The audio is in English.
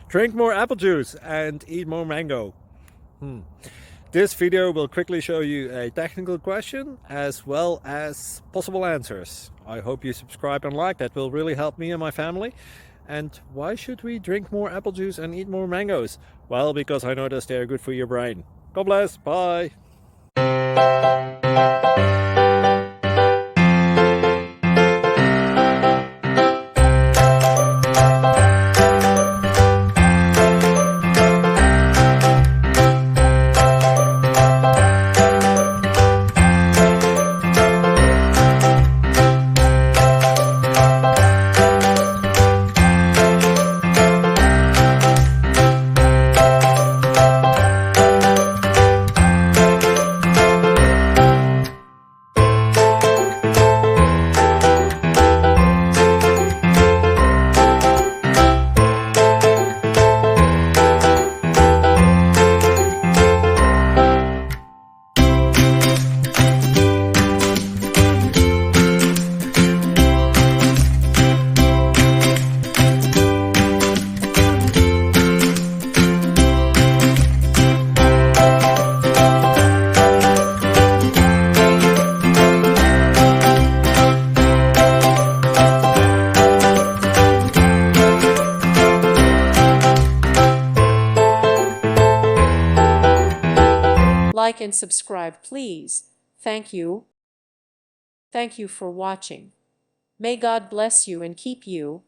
Drink more apple juice and eat more mango. This video will quickly show you a technical question as well as possible answers. I hope you subscribe and like, that will really help me and my family. And why should we drink more apple juice and eat more mangoes? Well, because I noticed they're good for your brain. God bless, bye! Like and subscribe, please. Thank you. Thank you for watching. May God bless you and keep you.